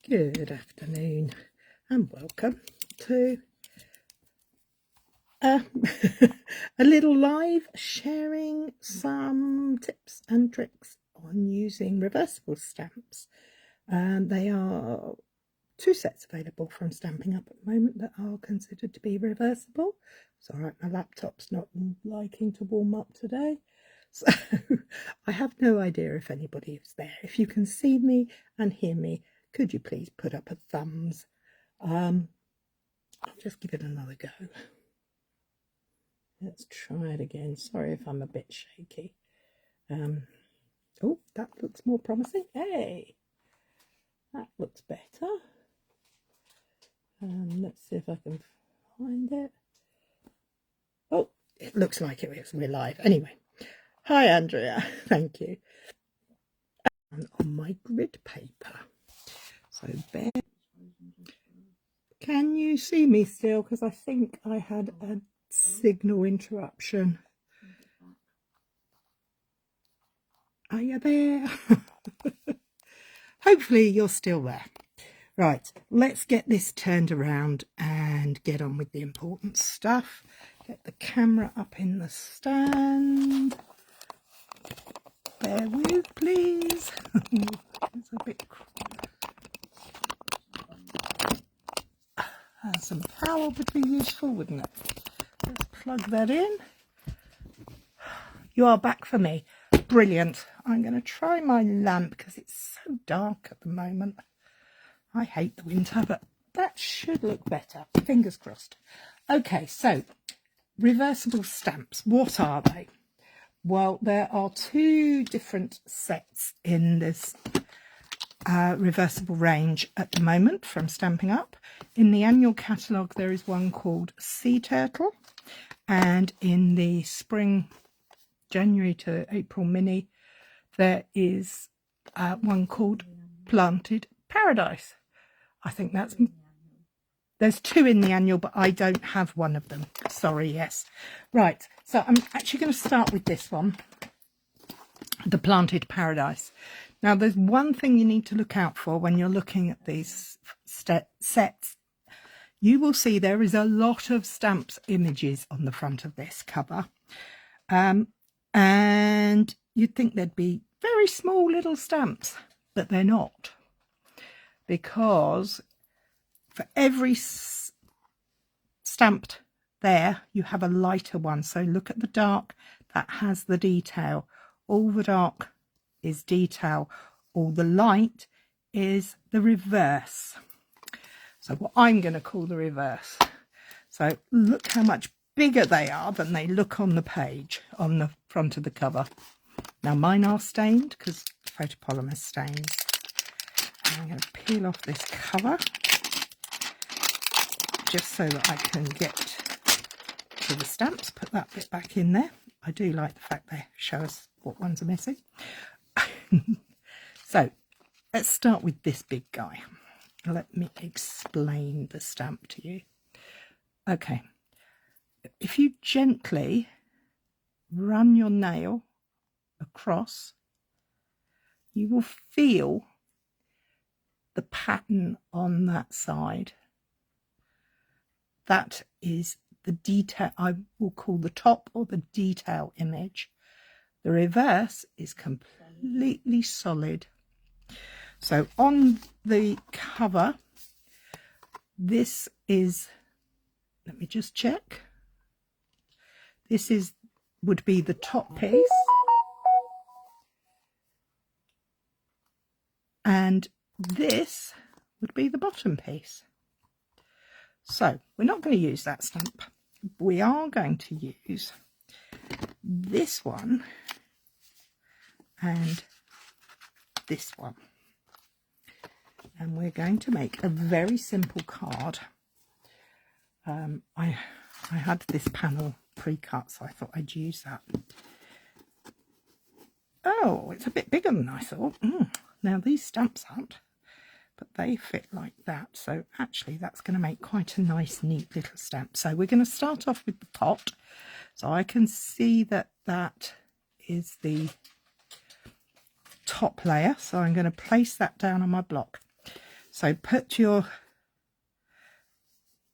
Good afternoon and welcome to a little live sharing some tips and tricks on using reversible stamps. They are two sets available from Stampin' Up at the moment that are considered to be reversible. It's alright, my laptop's not liking to warm up today, so I have no idea if anybody is there. If you can see me and hear me, could you please put up a thumbs? I'll just give it another go. Let's try it again. Sorry if I'm a bit shaky. Oh, that looks more promising. Hey, that looks better. Let's see if I can find it. Oh, it looks like it is. We're live. Anyway, hi Andrea. Thank you. And on my grid paper. So bear. Can you see me still? Because I think I had a signal interruption. Are you there? Hopefully you're still there. Right, let's get this turned around and get on with the important stuff. Get the camera up in the stand. Bear with, please. It's a bit... some power would be useful, wouldn't it? Let's plug that in. You are back for me. Brilliant. I'm going to try my lamp because it's so dark at the moment. I hate the winter, but that should look better. Fingers crossed. Okay, so reversible stamps. What are they? Well, there are two different sets in this reversible range at the moment from Stampin' Up. In the annual catalogue there is one called Sea Turtle, and in the spring January to April mini there is one called Planted Paradise. I think there's two in the annual, but I don't have one of them. Sorry, yes. Right, so I'm actually going to start with this one, the Planted Paradise. Now, there's one thing you need to look out for when you're looking at these sets. You will see there is a lot of stamps images on the front of this cover. And you'd think they'd be very small little stamps, but they're not. Because for every stamped there, you have a lighter one. So look at the dark, that has the detail. All the dark is detail, all the light is the reverse. So what I'm going to call the reverse. So look how much bigger they are than they look on the page, on the front of the cover. Now mine are stained because photopolymer stains. I'm going to peel off this cover just so that I can get to the stamps, put that bit back in there. I do like the fact they show us what ones are missing. So let's start with this big guy. Let me explain the stamp to you. Okay, if you gently run your nail across, you will feel the pattern on that side. That is the detail, I will call the top or the detail image. The reverse is completely solid. So on the cover, this is, let me just check. This would be the top piece. And this would be the bottom piece. So we're not going to use that stamp. We are going to use this one and this one. And we're going to make a very simple card. I had this panel pre-cut, so I thought I'd use that. Oh, it's a bit bigger than I thought. Now these stamps aren't, but they fit like that. So actually that's going to make quite a nice, neat little stamp. So we're going to start off with the pot. So I can see that that is the top layer. So I'm going to place that down on my block. So put your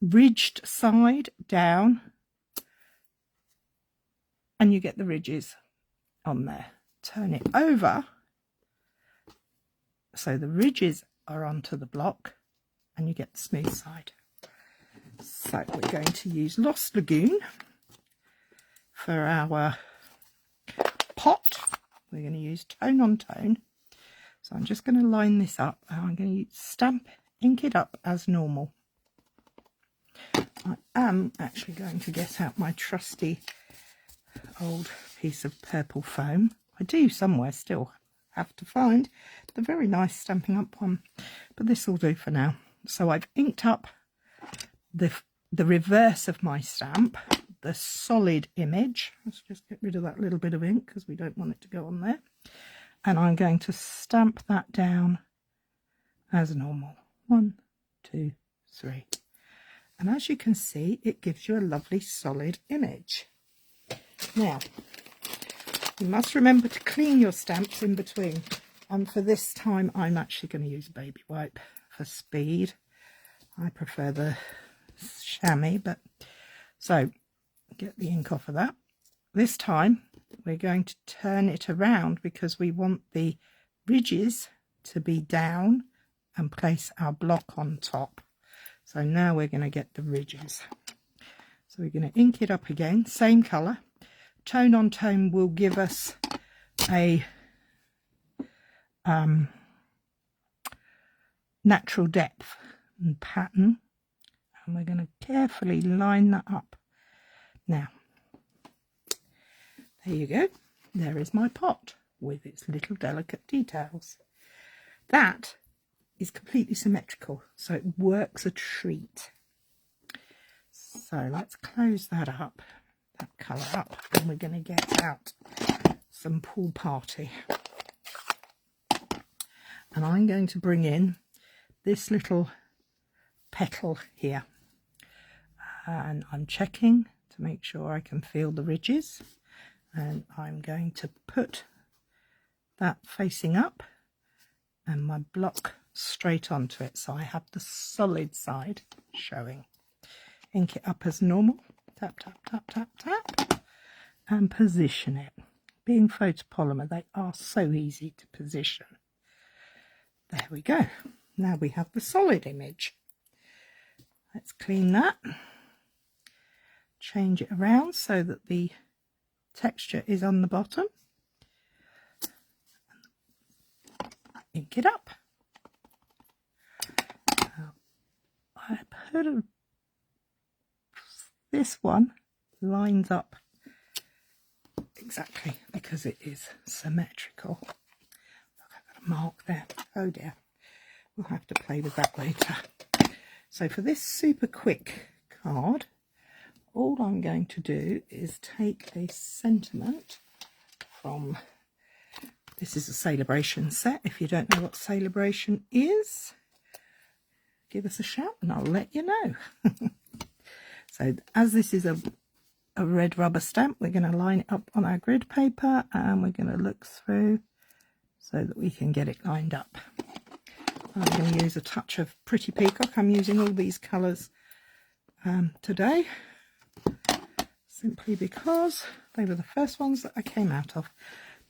ridged side down and you get the ridges on there. Turn it over so the ridges are onto the block and you get the smooth side. So we're going to use Lost Lagoon for our pot. We're going to use tone on tone. So I'm just going to line this up and I'm going to ink it up as normal. I am actually going to get out my trusty old piece of purple foam. I do somewhere still have to find the very nice Stampin' Up one, but this will do for now. So I've inked up the reverse of my stamp, the solid image. Let's just get rid of that little bit of ink because we don't want it to go on there. And I'm going to stamp that down as normal. 1, 2, 3. And as you can see, it gives you a lovely solid image. Now, you must remember to clean your stamps in between. And for this time, I'm actually going to use a baby wipe for speed. I prefer the chamois, but so get the ink off of that. This time, we're going to turn it around because we want the ridges to be down and place our block on top. So now we're going to get the ridges. So we're going to ink it up again, same colour. Tone on tone will give us a natural depth and pattern. And we're going to carefully line that up. Now, there you go. There is my pot with its little delicate details. That is completely symmetrical, so it works a treat. So let's close that up, that colour up, and we're going to get out some Pool Party. And I'm going to bring in this little petal here. And I'm checking to make sure I can feel the ridges. And I'm going to put that facing up and my block straight onto it. So I have the solid side showing. Ink it up as normal. Tap, tap, tap, tap, tap. And position it. Being photopolymer, they are so easy to position. There we go. Now we have the solid image. Let's clean that. Change it around so that the texture is on the bottom. Ink it up. I put this one lines up exactly because it is symmetrical. Look, I've got a mark there. Oh dear. We'll have to play with that later. So for this super quick card, all I'm going to do is take a sentiment from, this is a Celebration set. If you don't know what Celebration is, give us a shout and I'll let you know. So as this is a red rubber stamp, we're going to line it up on our grid paper and we're going to look through so that we can get it lined up. I'm going to use a touch of Pretty Peacock. I'm using all these colours today, simply because they were the first ones that I came out of.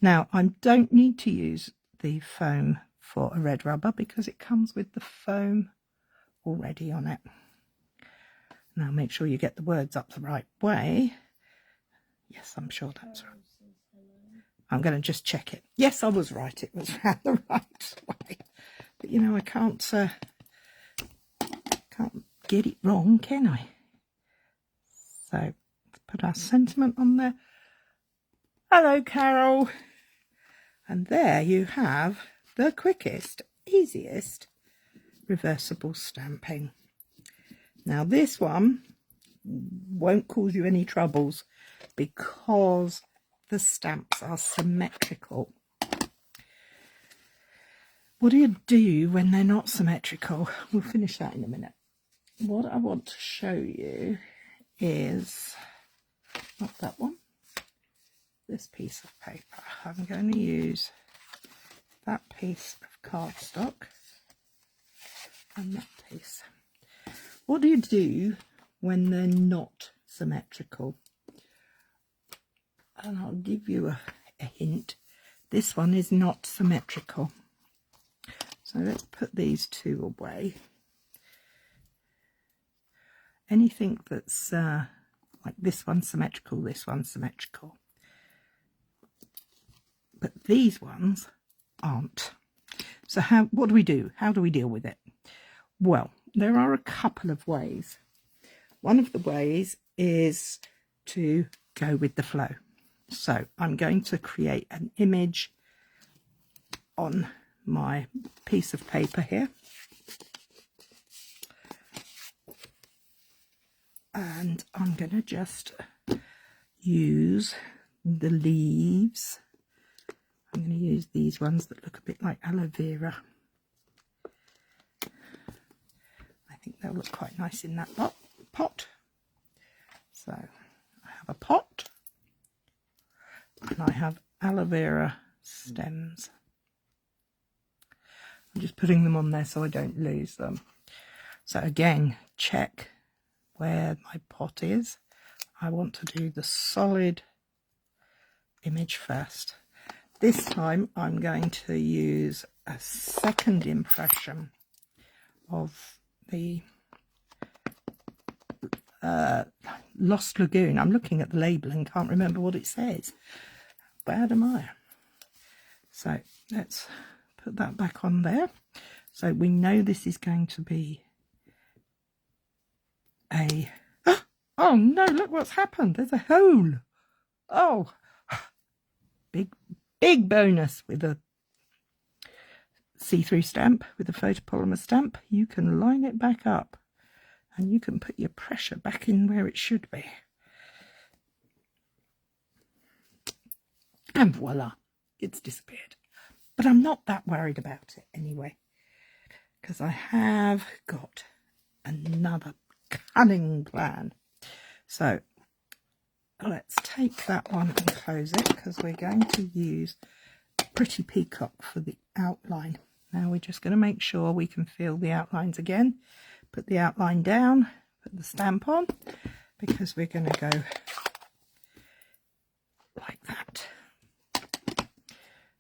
Now, I don't need to use the foam for a red rubber because it comes with the foam already on it. Now, make sure you get the words up the right way. Yes, I'm sure that's right. I'm going to just check it. Yes, I was right. It was round the right way. But, you know, I can't get it wrong, can I? So, let's put our sentiment on there. Hello, Carol. And there you have the quickest, easiest reversible stamping. Now, this one won't cause you any troubles because the stamps are symmetrical. What do you do when they're not symmetrical? We'll finish that in a minute. What I want to show you is, not that one, this piece of paper. I'm going to use that piece of cardstock and that piece. What do you do when they're not symmetrical? And I'll give you a hint. This one is not symmetrical. So let's put these two away. Anything that's like this one's symmetrical, this one's symmetrical. But these ones aren't. So what do we do? How do we deal with it? Well, there are a couple of ways. One of the ways is to go with the flow. So I'm going to create an image on my piece of paper here. And I'm going to just use the leaves. I'm going to use these ones that look a bit like aloe vera. I think they'll look quite nice in that pot. So I have a pot and I have aloe vera stems. I'm just putting them on there so I don't lose them. So again, check where my pot is. I want to do the solid image first. This time I'm going to use a second impression of the Lost Lagoon. I'm looking at the label and can't remember what it says. Bad am I? So let's put that back on there. So we know this is going to be a... Oh no, look what's happened. There's a hole. Oh, big bonus with a see-through stamp, with a photopolymer stamp. You can line it back up and you can put your pressure back in where it should be. And voila, it's disappeared. But I'm not that worried about it anyway, because I have got another cunning plan. So let's take that one and close it, because we're going to use Pretty Peacock for the outline. Now we're just going to make sure we can feel the outlines again. Put the outline down, put the stamp on, because we're going to go like that.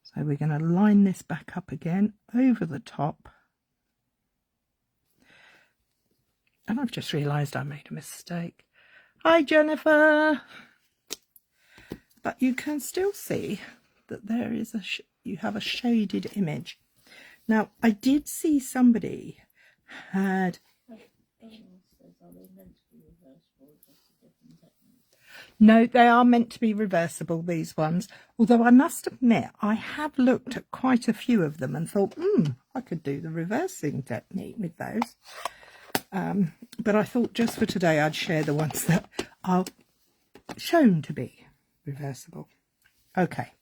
So we're going to line this back up again over the top. And I've just realised I made a mistake. Hi Jennifer! But you can still see that there is you have a shaded image. Now I did see somebody had... No, they are meant to be reversible, these ones. Although I must admit, I have looked at quite a few of them and thought, I could do the reversing technique with those. But I thought just for today I'd share the ones that are shown to be reversible. Okay,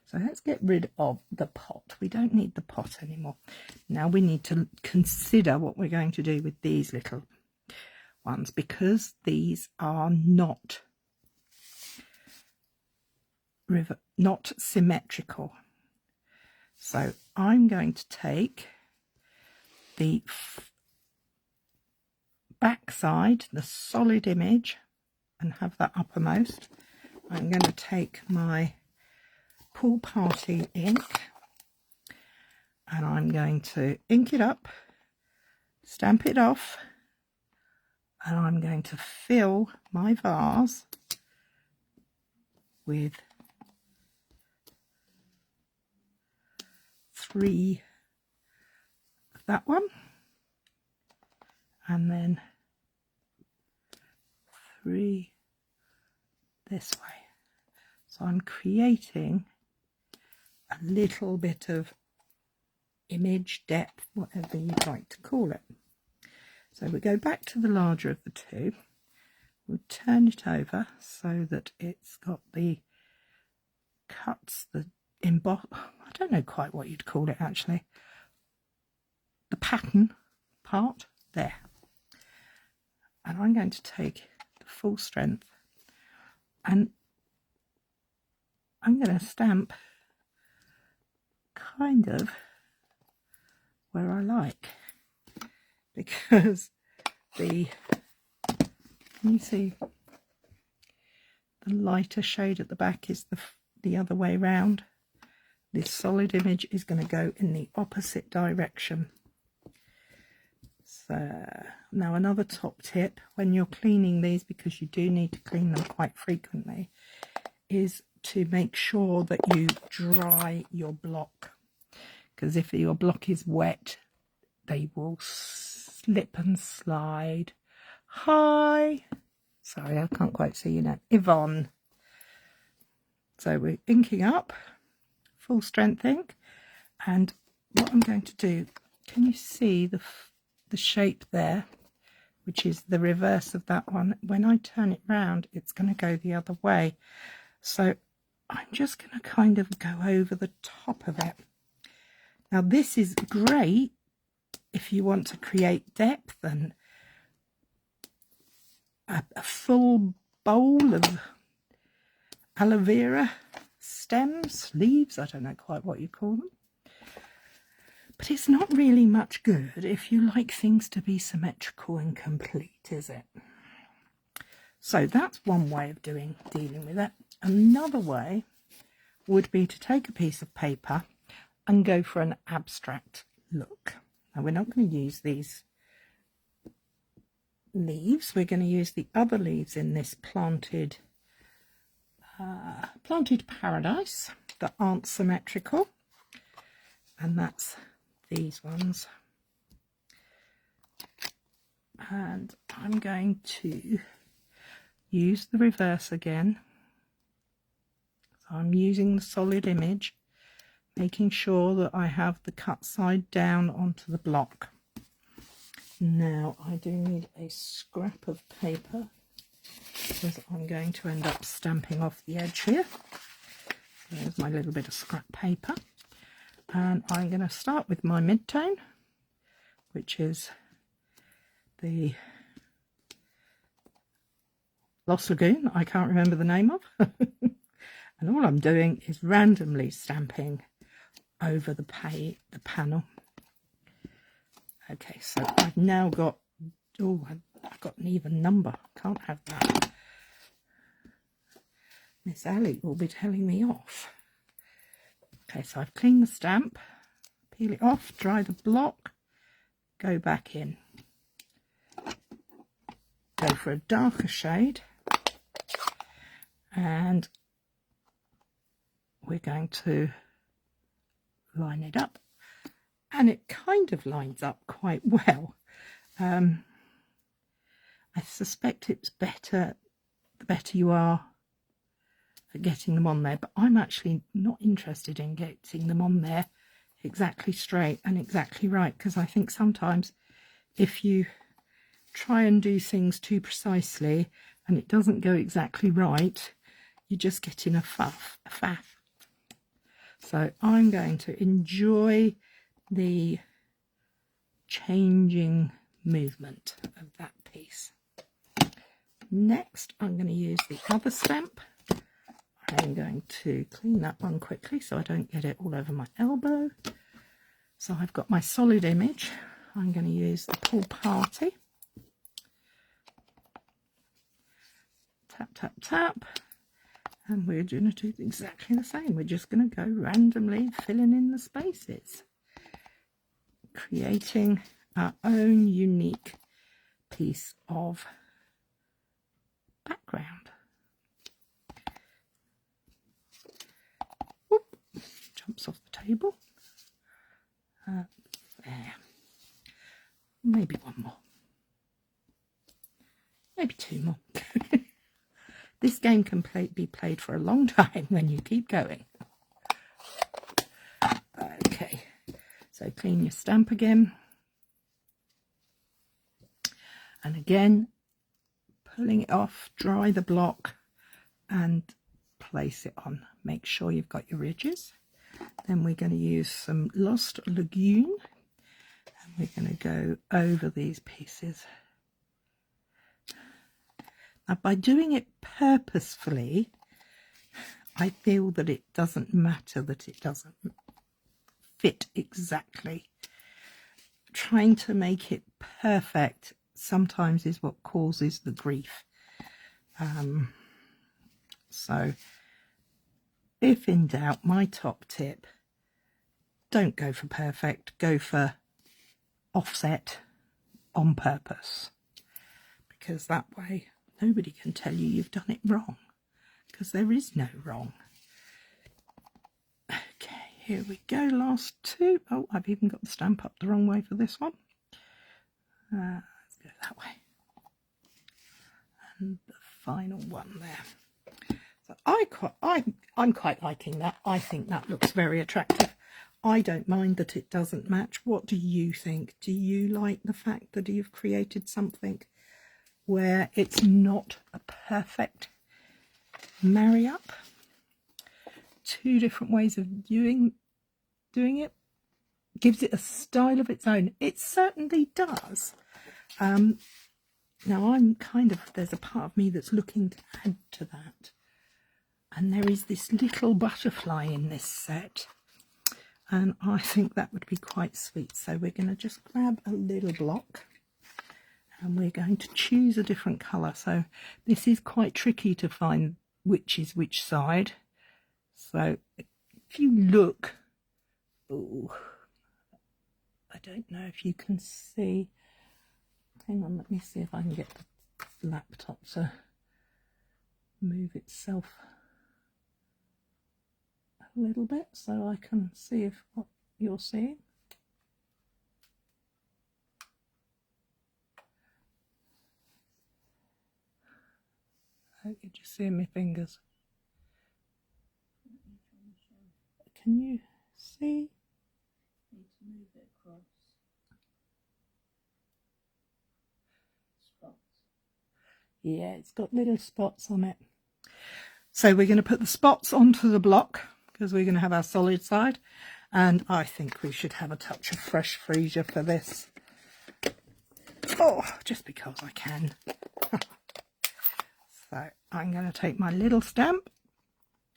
so let's get rid of the pot. We don't need the pot anymore. Now we need to consider what we're going to do with these little ones, because these are not symmetrical. So I'm going to take the back side, the solid image, and have that uppermost. I'm going to take my Pool Party ink and I'm going to ink it up, stamp it off, and I'm going to fill my vase with 3 of that one, and then 3 this way. So I'm creating a little bit of image depth, whatever you'd like to call it. So we go back to the larger of the two. We'll turn it over so that it's got the cuts, the emboss, I don't know quite what you'd call it actually, the pattern part there. And I'm going to take the full strength and I'm going to stamp kind of where I like. because can you see the lighter shade at the back is the other way round. This solid image is going to go in the opposite direction. So now another top tip when you're cleaning these, because you do need to clean them quite frequently, is to make sure that you dry your block, because if your block is wet they will slip and slide. Hi, sorry I can't quite see you now, Yvonne. So we're inking up, full strength ink, and what I'm going to do, can you see the shape there, which is the reverse of that one? When I turn it round it's going to go the other way, so I'm just going to kind of go over the top of it. Now this is great if you want to create depth and a full bowl of aloe vera stems, leaves, I don't know quite what you call them. But it's not really much good if you like things to be symmetrical and complete, is it? So that's one way of dealing with it. Another way would be to take a piece of paper and go for an abstract look. Now we're not going to use these leaves, we're going to use the other leaves in this planted paradise that aren't symmetrical, and that's these ones. And I'm going to use the reverse again. So I'm using the solid image, making sure that I have the cut side down onto the block. Now I do need a scrap of paper because I'm going to end up stamping off the edge here. There's my little bit of scrap paper. And I'm going to start with my mid-tone, which is the Lost Lagoon, I can't remember the name of. And all I'm doing is randomly stamping over the panel. Okay, so I've now got, oh, I've got an even number. Can't have that. Miss Ali will be telling me off. Okay, so I've cleaned the stamp, peel it off, dry the block, go back in. Go for a darker shade, and we're going to line it up, and it kind of lines up quite well. I suspect it's better, the better you are at getting them on there, but I'm actually not interested in getting them on there exactly straight and exactly right, because I think sometimes if you try and do things too precisely and it doesn't go exactly right, you just get in a faff. So I'm going to enjoy the changing movement of that piece. Next I'm going to use the other stamp. I'm going to clean that one quickly so I don't get it all over my elbow. So I've got my solid image. I'm going to use the Pool Party. Tap, tap, tap. And we're going to do exactly the same. We're just going to go randomly filling in the spaces, creating our own unique piece of background. Whoop, jumps off the table. There. Maybe one more. Maybe two more. This game can be played for a long time when you keep going. Okay, so clean your stamp again. And again, pulling it off, dry the block and place it on. Make sure you've got your ridges. Then we're going to use some Lost Lagoon. And we're going to go over these pieces. Now, by doing it purposefully, I feel that it doesn't matter that it doesn't fit exactly. Trying to make it perfect sometimes is what causes the grief. So if in doubt, my top tip, don't go for perfect, go for offset on purpose, because that way nobody can tell you you've done it wrong, because there is no wrong. Okay, here we go, last two. Oh, I've even got the stamp up the wrong way for this one. Let's go that way. And the final one there. So I'm quite liking that. I think that looks very attractive. I don't mind that it doesn't match. What do you think? Do you like the fact that you've created something where it's not a perfect marry up? Two different ways of doing it. Gives it a style of its own. It certainly does. Now there's a part of me that's looking to add to that. And there is this little butterfly in this set. And I think that would be quite sweet. So we're going to just grab a little block and we're going to choose a different colour. So this is quite tricky to find which is which side. So if you look, oh, I don't know if you can see. Hang on, let me see if I can get the laptop to move itself a little bit so I can see if what you're seeing. I hope you're just seeing my fingers. Can you see? Need to move it across. Spots. Yeah, it's got little spots on it. So we're going to put the spots onto the block because we're going to have our solid side, and I think we should have a touch of fresh freesia for this. Oh, just because I can. So I'm going to take my little stamp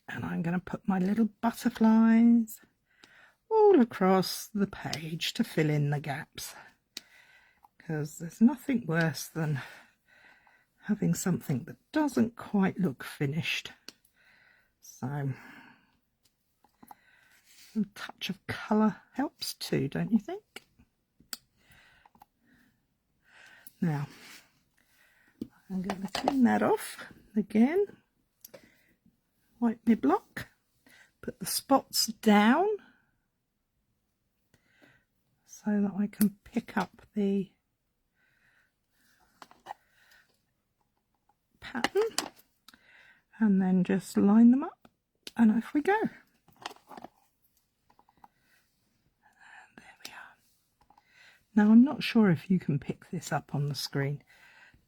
and I'm going to put my little butterflies all across the page to fill in the gaps, because there's nothing worse than having something that doesn't quite look finished. So a touch of colour helps too, don't you think? Now I'm going to clean that off again, wipe my block, put the spots down so that I can pick up the pattern, and then just line them up and off we go. And there we are. Now I'm not sure if you can pick this up on the screen.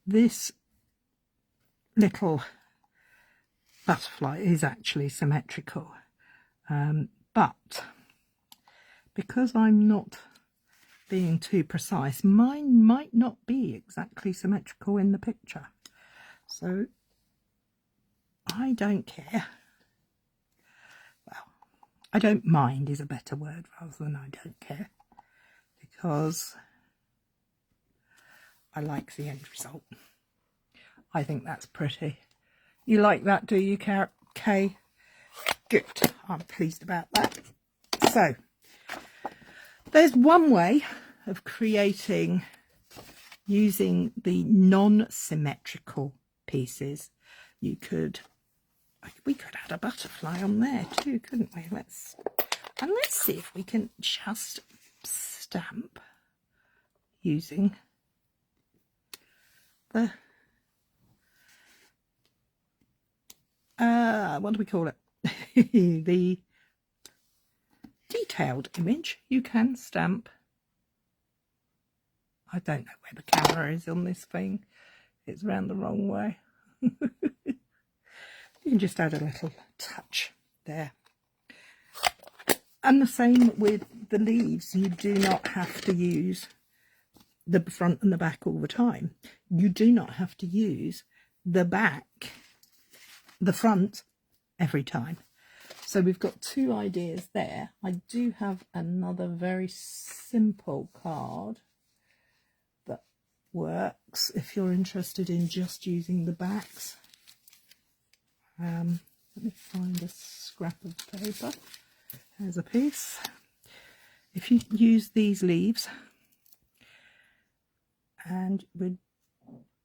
This little butterfly is actually symmetrical, but because I'm not being too precise, mine might not be exactly symmetrical in the picture. So I don't care. Well, I don't mind is a better word rather than I don't care, because I like the end result. I think that's pretty. You like that, do you, Kay? Good. I'm pleased about that. So there's one way of creating using the non-symmetrical pieces. We could add a butterfly on there too, couldn't we? Let's see if we can just stamp using the what do we call it? The detailed image. You can stamp. I don't know where the camera is on this thing. It's round the wrong way. You can just add a little touch there. And the same with the leaves. You do not have to use the front and the back all the time. You do not have to use the front every time. So we've got two ideas there. I do have another very simple card that works if you're interested in just using the backs. Let me find a scrap of paper. There's a piece. If you use these leaves, and we're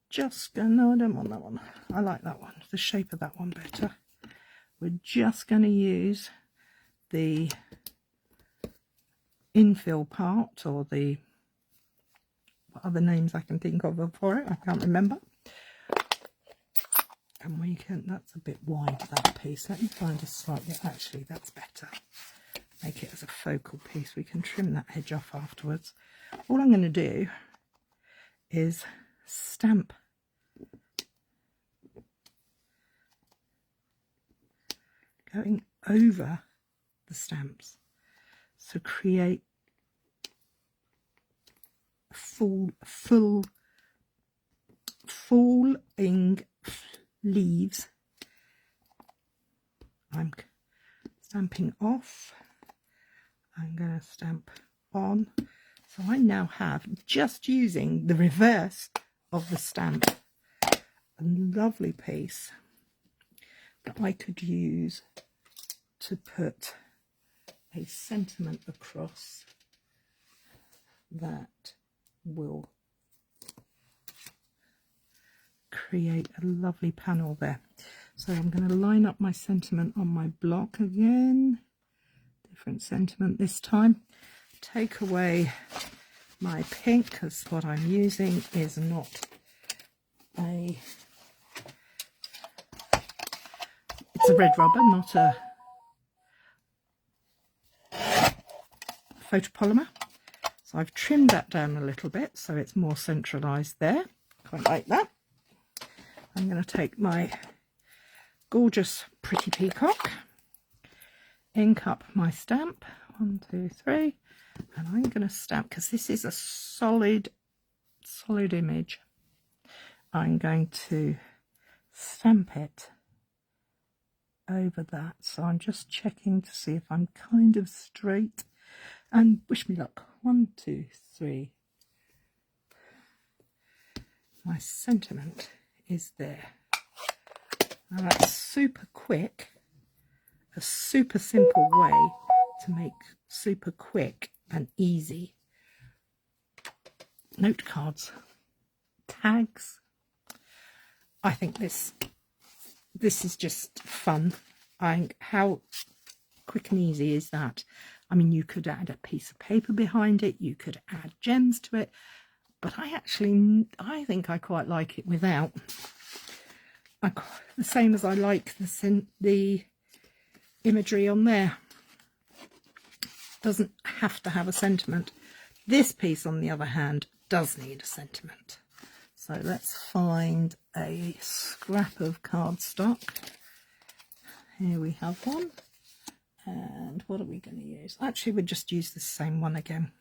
just going, no, I don't want that one. I like that one, the shape of that one better. We're just going to use the infill part, or the, what other names I can think of for it, I can't remember. And we can, that's a bit wide, that piece. Let me find a slightly, actually that's better. Make it as a focal piece. We can trim that edge off afterwards. All I'm going to do is stamp going over the stamps. So create falling leaves. I'm stamping off. I'm going to stamp on. So I now have, just using the reverse of the stamp, a lovely piece that I could use to put a sentiment across that will create a lovely panel there. So I'm going to line up my sentiment on my block again, different sentiment this time. Take away my pink, because what I'm using is not a, it's a red rubber, not a photopolymer. So I've trimmed that down a little bit so it's more centralized there. Quite like that. I'm going to take my gorgeous Pretty Peacock, ink up my stamp, 1, 2, 3, and I'm going to stamp, because this is a solid image, I'm going to stamp it over that. So I'm just checking to see if I'm kind of straight, and wish me luck. 1, 2, 3. My sentiment is there. Now that's super quick, a super simple way to make super quick and easy note cards, tags. I think this is just fun. How quick and easy is that? I mean, you could add a piece of paper behind it, you could add gems to it, but I think I quite like it without. The same as I like the imagery on there. Doesn't have to have a sentiment. This piece, on the other hand, does need a sentiment. So let's find a scrap of cardstock. Here we have one. And what are we going to use? Actually, we'll just use the same one again.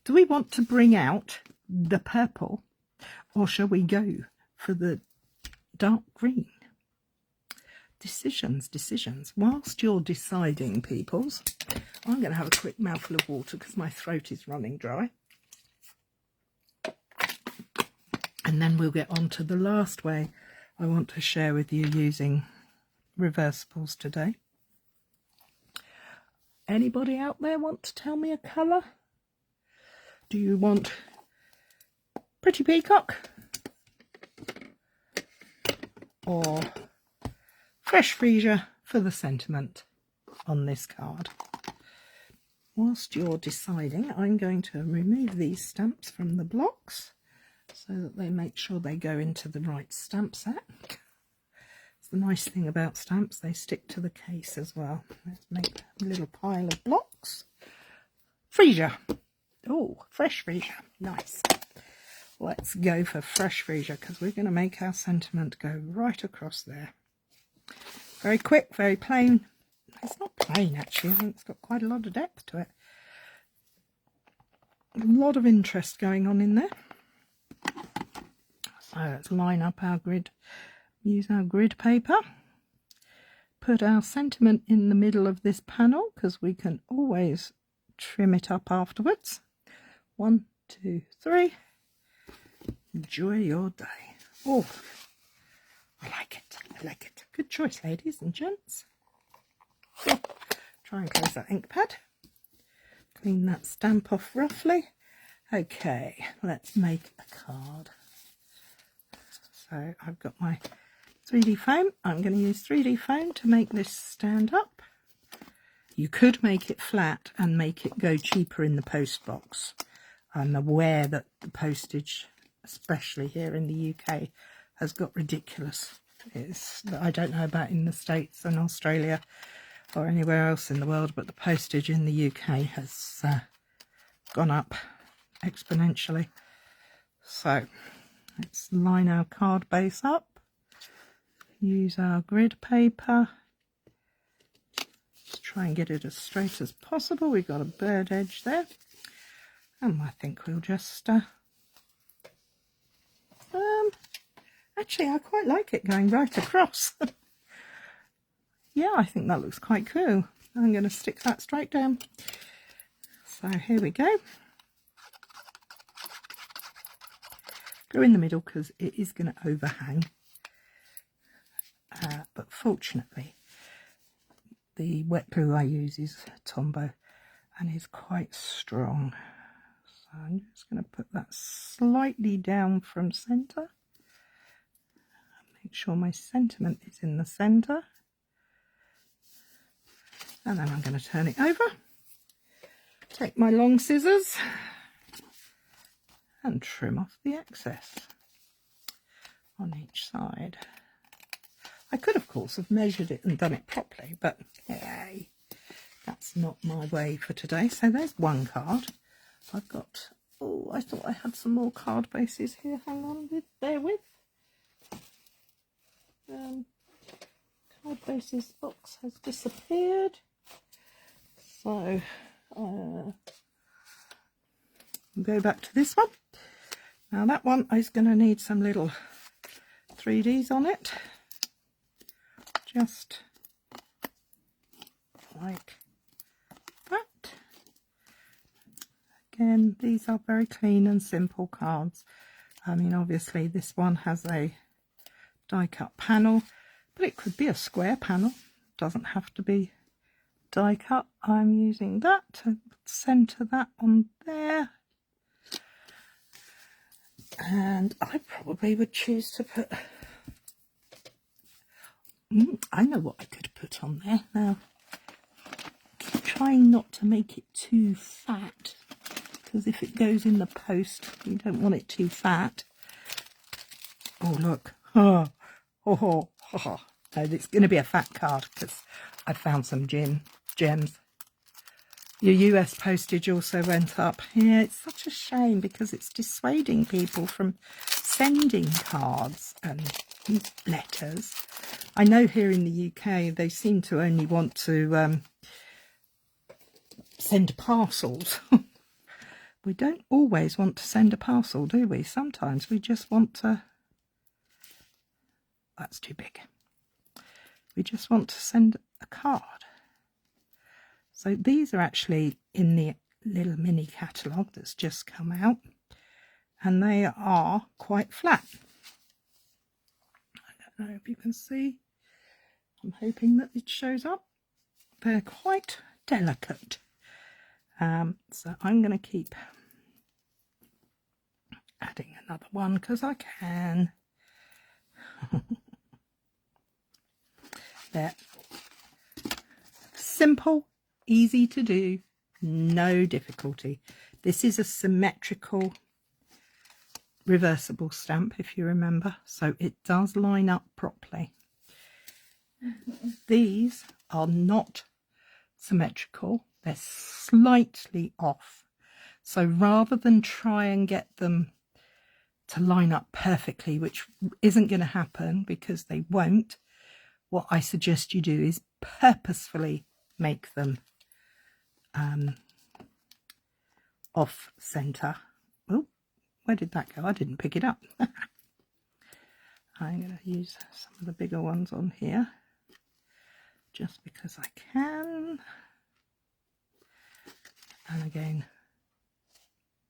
Do we want to bring out the purple, or shall we go for the dark green? Decisions. Whilst you're deciding, peoples, I'm going to have a quick mouthful of water because my throat is running dry. And then we'll get on to the last way I want to share with you using reversibles today. Anybody out there want to tell me a colour? Do you want Pretty Peacock or Fresh Freesia for the sentiment on this card? Whilst you're deciding, I'm going to remove these stamps from the blocks so that they make sure they go into the right stamp set. It's the nice thing about stamps, they stick to the case as well. Let's make a little pile of blocks. Freesia. Oh, Fresh Freesia. Nice. Let's go for Fresh Freesia because we're going to make our sentiment go right across there. Very quick, very plain. It's not plain actually, I think it's got quite a lot of depth to it. A lot of interest going on in there. So let's line up our grid, use our grid paper, put our sentiment in the middle of this panel because we can always trim it up afterwards. 1, 2, 3. Enjoy your day. Oh, I like it. I like it. Good choice, ladies and gents. Oh, try and close that ink pad. Clean that stamp off roughly. Okay, let's make a card. So I've got my 3D foam. I'm going to use 3D foam to make this stand up. You could make it flat and make it go cheaper in the post box. I'm aware that the postage, especially here in the UK, has got ridiculous. I don't know about in the States and Australia or anywhere else in the world, but the postage in the UK has gone up exponentially. So let's line our card base up, use our grid paper, just try and get it as straight as possible. We've got a bird edge there, and I think we'll just actually I quite like it going right across. Yeah, I think that looks quite cool. I'm going to stick that straight down. So here we go. Go in the middle because it is going to overhang. But fortunately, the wet glue I use is Tombow and is quite strong. So I'm just going to put that slightly down from centre. Make sure my sentiment is in the centre. And then I'm going to turn it over. Take my long scissors and trim off the excess on each side. I could, of course, have measured it and done it properly, but hey, that's not my way for today. So there's one card. I've got, oh, I thought I had some more card bases here. Hang on, bear with. Card bases box has disappeared. So go back to this one. Now that one is going to need some little 3Ds on it. Just like that. Again, these are very clean and simple cards. I mean, obviously this one has a die cut panel, but it could be a square panel. Doesn't have to be die cut. I'm using that to center that on there, and I probably would choose to put I know what I could put on there. Now keep trying not to make it too fat, because if it goes in the post you don't want it too fat. Oh look, no, it's going to be a fat card because I found some gems. Your US postage also went up. Yeah, it's such a shame because it's dissuading people from sending cards and letters. I know here in the UK they seem to only want to send parcels. We don't always want to send a parcel, do we? Sometimes we just want to... That's too big. We just want to send a card. So these are actually in the little mini catalogue that's just come out, and they are quite flat. I don't know if you can see. I'm hoping that it shows up. They're quite delicate. So I'm going to keep adding another one because I can. They're simple, easy to do, no difficulty. This is a symmetrical reversible stamp, if you remember, so it does line up properly. These are not symmetrical, they're slightly off. So rather than try and get them to line up perfectly, which isn't going to happen because they won't, what I suggest you do is purposefully make them off center. Oh, where did that go? I didn't pick it up. I'm going to use some of the bigger ones on here just because I can. And again,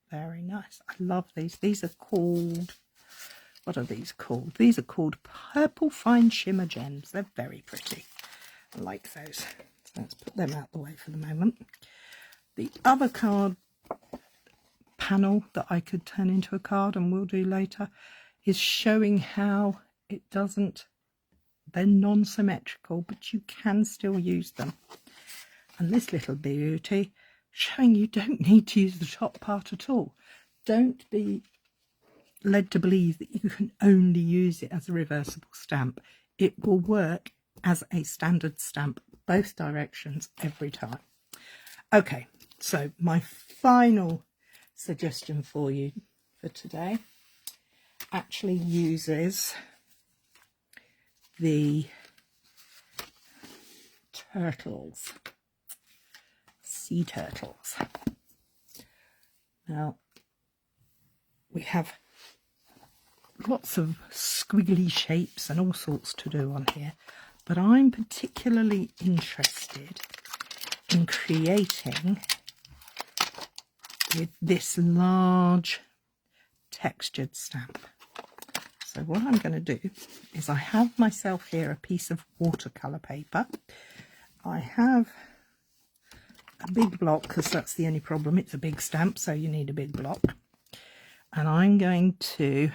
very nice. I love these. These are called what are these called? These are called Purple Fine Shimmer Gems. They're very pretty. I like those. So let's put them out the way for the moment. The other card panel that I could turn into a card, and we'll do later, is showing how it doesn't, they're non-symmetrical, but you can still use them. And this little beauty showing you don't need to use the top part at all. Don't be led to believe that you can only use it as a reversible stamp. It will work as a standard stamp both directions every time. Okay, so my final suggestion for you for today actually uses the turtles, sea turtles. Now we have lots of squiggly shapes and all sorts to do on here, but I'm particularly interested in creating with this large textured stamp. So what I'm going to do is I have myself here a piece of watercolour paper. I have a big block because that's the only problem. It's a big stamp, so you need a big block. And I'm going to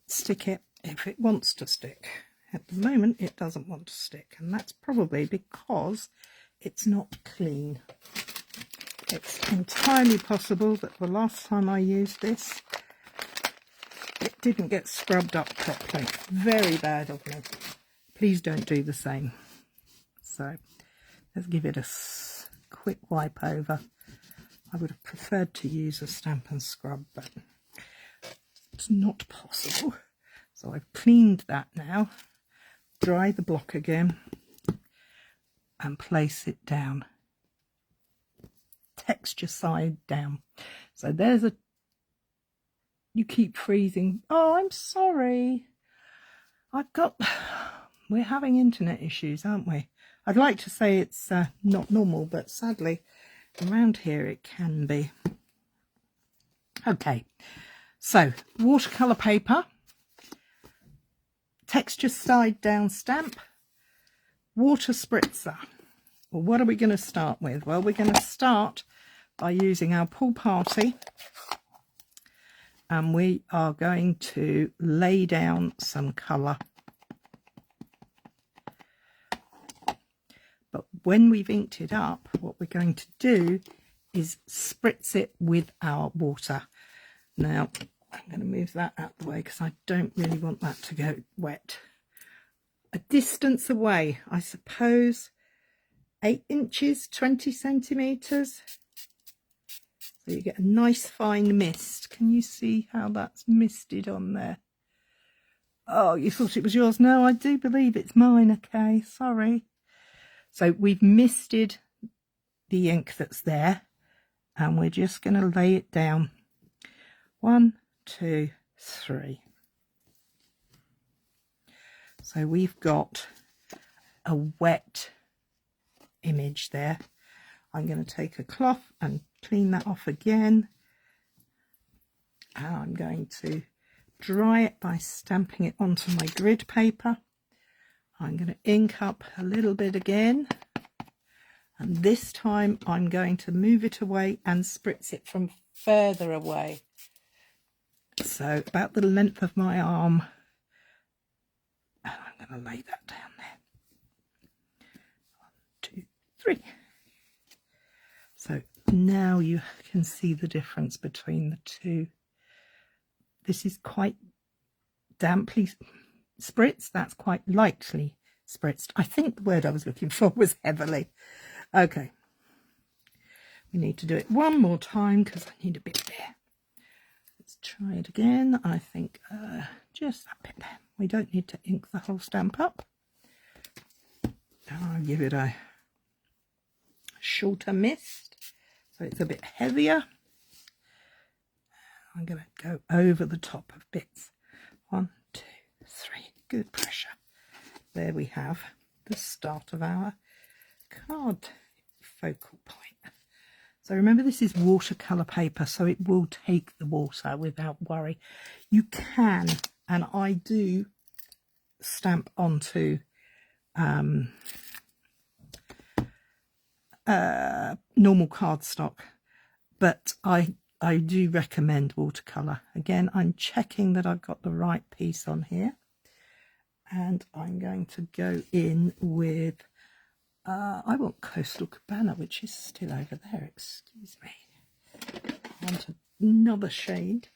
stick it if it wants to stick. At the moment it doesn't want to stick, and that's probably because it's not clean. It's entirely possible that the last time I used this it didn't get scrubbed up properly. Very bad of me. Please don't do the same. So let's give it a quick wipe over. I would have preferred to use a Stamp and Scrub, but it's not possible. So I've cleaned that now. Dry the block again and place it down. Texture side down. So there's a, you keep freezing. Oh, I'm sorry. We're having internet issues, aren't we? I'd like to say it's not normal, but sadly around here it can be. Okay, so watercolour paper, texture side down stamp, water spritzer. Well, what are we going to start with? Well, we're going to start by using our Pool Party, and we are going to lay down some colour. But when we've inked it up, what we're going to do is spritz it with our water. Now, I'm going to move that out the way because I don't really want that to go wet. A distance away, I suppose 8 inches, 20 centimetres. So you get a nice fine mist. Can you see how that's misted on there? Oh, you thought it was yours? No, I do believe it's mine. Okay, sorry. So we've misted the ink that's there, and we're just going to lay it down. 1, 2, 3. So we've got a wet image there. I'm going to take a cloth and clean that off again, and I'm going to dry it by stamping it onto my grid paper. I'm going to ink up a little bit again, and this time I'm going to move it away and spritz it from further away, so about the length of my arm, and I'm going to lay that down there. 1, 2, 3. So now you can see the difference between the two. This is quite damply spritzed, that's quite lightly spritzed. I think the word I was looking for was heavily. Okay, we need to do it one more time because I need a bit there. Let's try it again. I think just that bit there. We don't need to ink the whole stamp up. I'll give it a shorter mist so it's a bit heavier. I'm going to go over the top of bits. 1, 2, 3. Good pressure. There we have the start of our card focal point. So remember, this is watercolour paper, so it will take the water without worry. You can, and I do, stamp onto normal cardstock, but I do recommend watercolour. Again, I'm checking that I've got the right piece on here, and I'm going to go in with I want Coastal Cabana, which is still over there, excuse me. I want another shade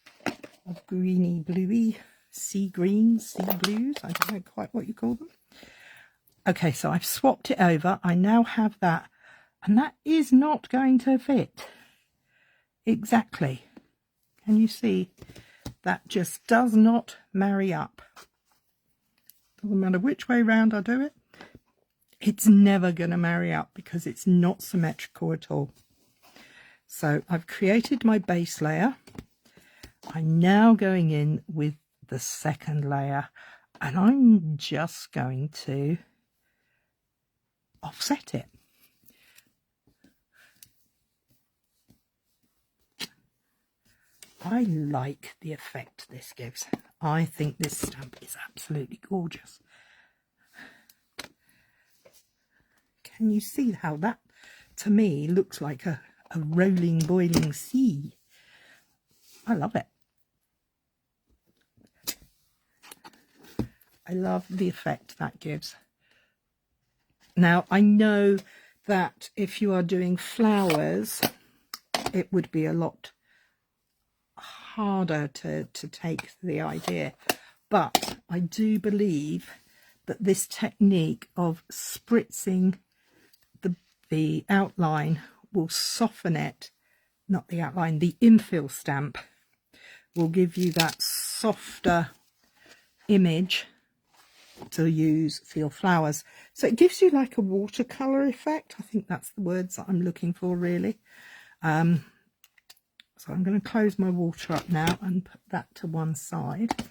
of greeny bluey, sea greens, sea blues, I don't know quite what you call them. Okay, so I've swapped it over. I now have that, and that is not going to fit exactly. Can you see? That just does not marry up. Doesn't matter which way round I do it, it's never going to marry up because it's not symmetrical at all. So I've created my base layer. I'm now going in with the second layer, and I'm just going to offset it. I like the effect this gives. I think this stamp is absolutely gorgeous. Can you see how that, to me, looks like a rolling, boiling sea? I love it. I love the effect that gives. Now, I know that if you are doing flowers, it would be a lot harder to take the idea. But I do believe that this technique of spritzing the outline will soften it, not the outline, the infill stamp will give you that softer image to use for your flowers. So it gives you like a watercolour effect. I think that's the words that I'm looking for, really. So I'm going to close my water up now and put that to one side.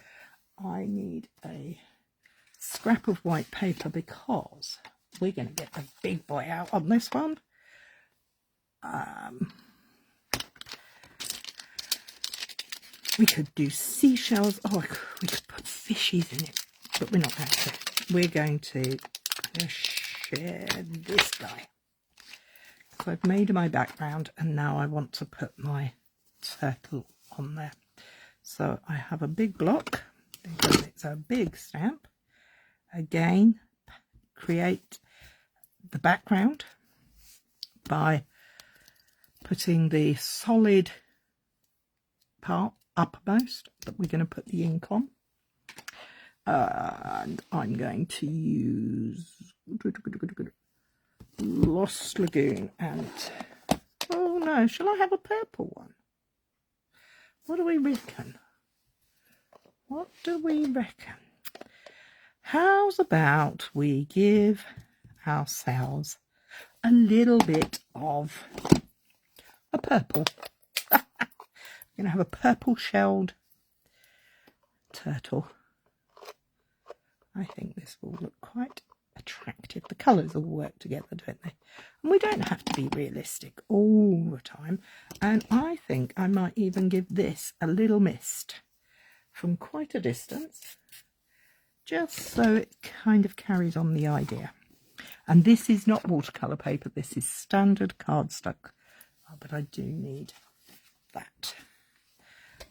I need a scrap of white paper because we're going to get the big boy out on this one. We could do seashells. Oh, we could put fishies in it, but we're not going to. We're going to share this guy. So I've made my background, and now I want to put my turtle on there. So I have a big block because it's a big stamp. Again, create the background by putting the solid part uppermost that we're going to put the ink on. And I'm going to use Lost Lagoon and, oh no, shall I have a purple one? What do we reckon? What do we reckon? How's about we give ourselves a little bit of a purple? We're going to have a purple shelled turtle. I think this will look quite attractive. The colours all work together, don't they? And we don't have to be realistic all the time. And I think I might even give this a little mist from quite a distance, just so it kind of carries on the idea. And this is not watercolour paper, this is standard cardstock. Oh, but I do need that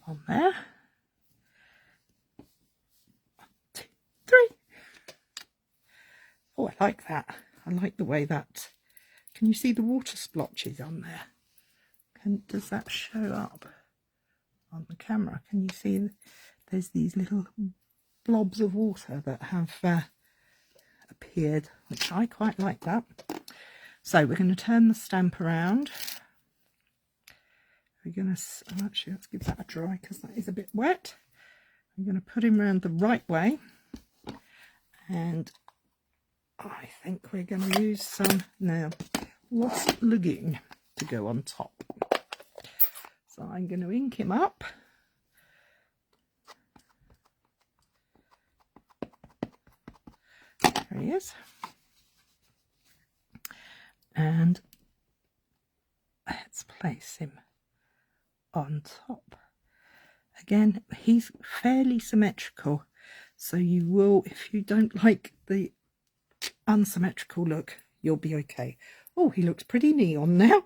on there. 1, 2, 3. Oh, I like that. I like the way that... Can you see the water splotches on there? Does that show up on the camera? Can you see there's these little blobs of water that have appeared, which I quite like that. So we're going to turn the stamp around. We're going to... Oh, actually, let's give that a dry because that is a bit wet. I'm going to put him around the right way. And I think we're going to use some now Lost Lagoon to go on top. So I'm going to ink him up. There he is. And let's place him on top. Again, he's fairly symmetrical, so you will, if you don't like the unsymmetrical look, you'll be okay. Oh, he looks pretty neon now.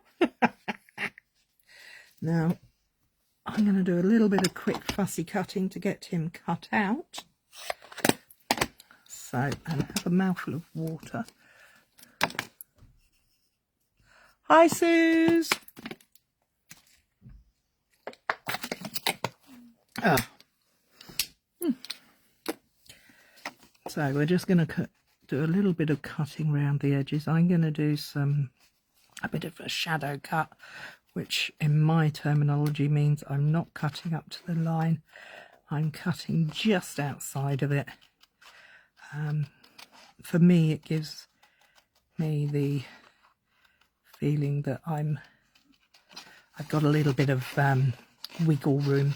Now, I'm going to do a little bit of quick fussy cutting to get him cut out. So, and have a mouthful of water. Hi, Suze. Ah. So we're just going to do a little bit of cutting around the edges. I'm going to do a bit of a shadow cut, which in my terminology means I'm not cutting up to the line. I'm cutting just outside of it. For me, it gives me the feeling that I've got a little bit of wiggle room.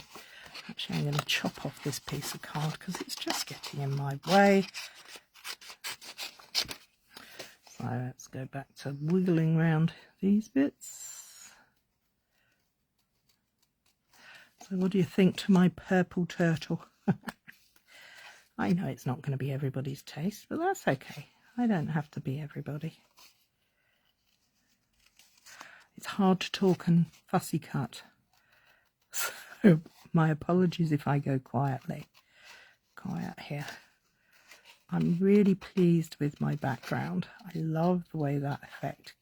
Actually, I'm going to chop off this piece of card because it's just getting in my way. So let's go back to wiggling around these bits. So what do you think to my purple turtle? I know it's not going to be everybody's taste, but that's okay. I don't have to be everybody. It's hard to talk and fussy cut. So my apologies if I go quiet here. I'm really pleased with my background. I love the way that effect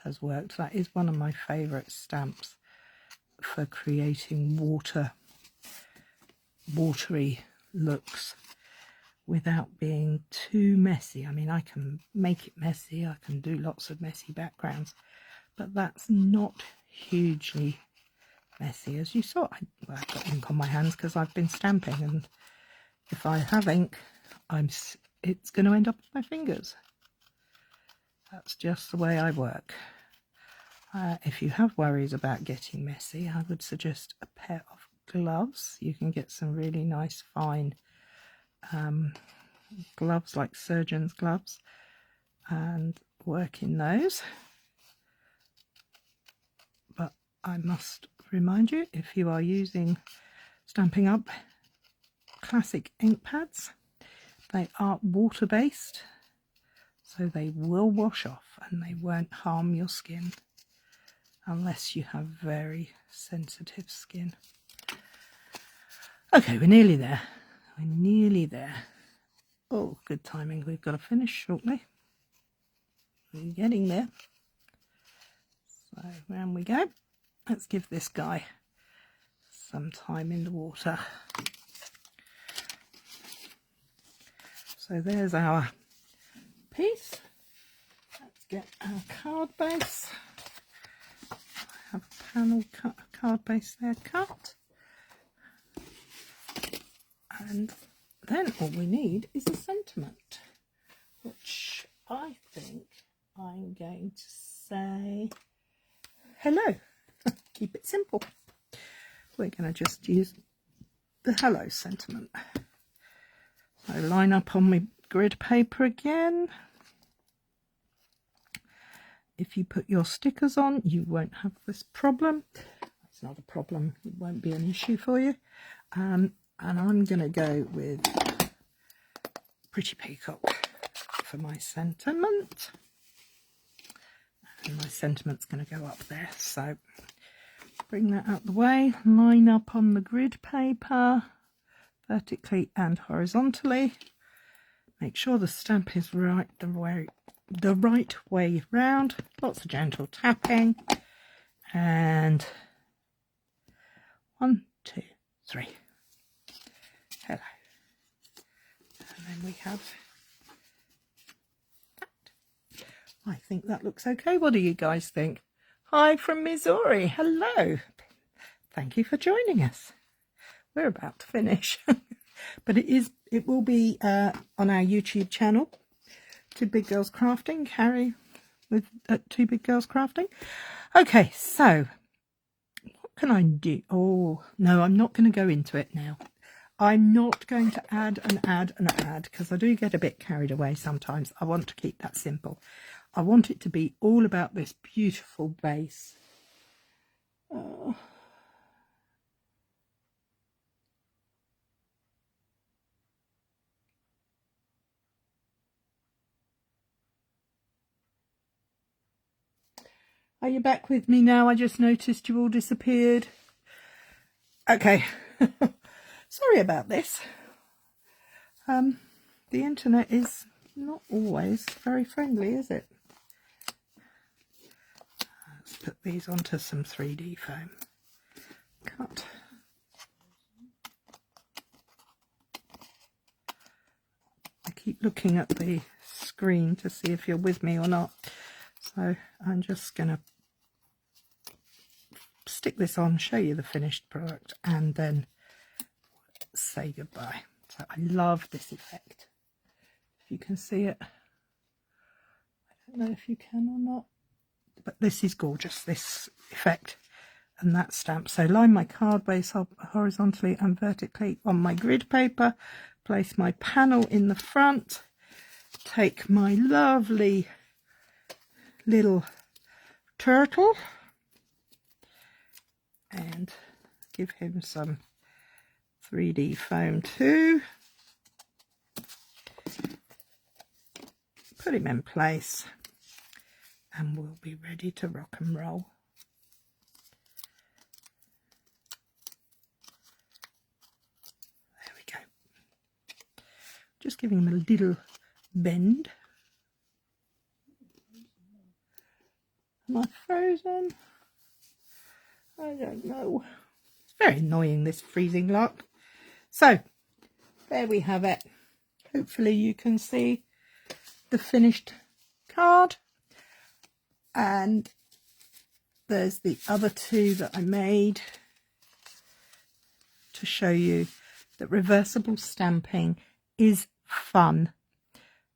has worked. That is one of my favourite stamps for creating watery looks without being too messy. I mean, I can make it messy, I can do lots of messy backgrounds, but that's not hugely messy. As you saw, I've got ink on my hands because I've been stamping, and if I have ink, it's going to end up on my fingers. That's just the way I work. If you have worries about getting messy, I would suggest a pair of gloves. You can get some really nice fine gloves like surgeon's gloves and work in those. But I must remind you, if you are using Stampin' Up classic ink pads, they are water based, so they will wash off and they won't harm your skin unless you have very sensitive skin. Okay, we're nearly there. We're nearly there. Oh, good timing. We've got to finish shortly. We're getting there. So round we go. Let's give this guy some time in the water. So there's our piece. Let's get our card base. I have a panel card base there cut. And then all we need is a sentiment, which I think I'm going to say hello. Keep it simple. We're going to just use the hello sentiment. So line up on my grid paper again. If you put your stickers on, you won't have this problem. It's not a problem. It won't be an issue for you. And I'm going to go with Pretty Peacock for my sentiment. And my sentiment's going to go up there. So bring that out the way. Line up on the grid paper, vertically and horizontally. Make sure the stamp is right the right way round. Lots of gentle tapping. And 1, 2, 3. Hello. And then we have that. I think that looks okay. What do you guys think? Hi from Missouri. Hello. Thank you for joining us. We're about to finish. But it will be on our YouTube channel, Two Big Girls Crafting, Cary with Two Big Girls Crafting. Okay, so what can I do? Oh, no, I'm not going to go into it now. I'm not going to add because I do get a bit carried away sometimes. I want to keep that simple. I want it to be all about this beautiful base Oh. Are you back with me now? I just noticed you all disappeared. Okay. Sorry about this. The internet is not always very friendly, is it? Let's put these onto some 3D foam. Cut. I keep looking at the screen to see if you're with me or not. So I'm just going to stick this on, show you the finished product, and then say goodbye. So I love this effect. If you can see it. I don't know if you can or not. But this is gorgeous, this effect and that stamp. So line my card base horizontally and vertically on my grid paper. Place my panel in the front. Take my lovely little turtle and give him some 3D foam too. Put him in place and we'll be ready to rock and roll. There we go. Just giving him a little bend. Am I frozen? I don't know. It's very annoying, this freezing lock. So, there we have it. Hopefully you can see the finished card. And there's the other two that I made to show you that reversible stamping is fun.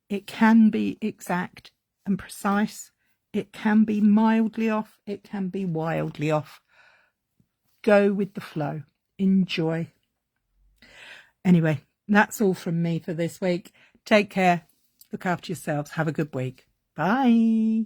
It can be exact and precise. It can be mildly off. It can be wildly off. Go with the flow. Enjoy. Anyway, that's all from me for this week. Take care. Look after yourselves. Have a good week. Bye.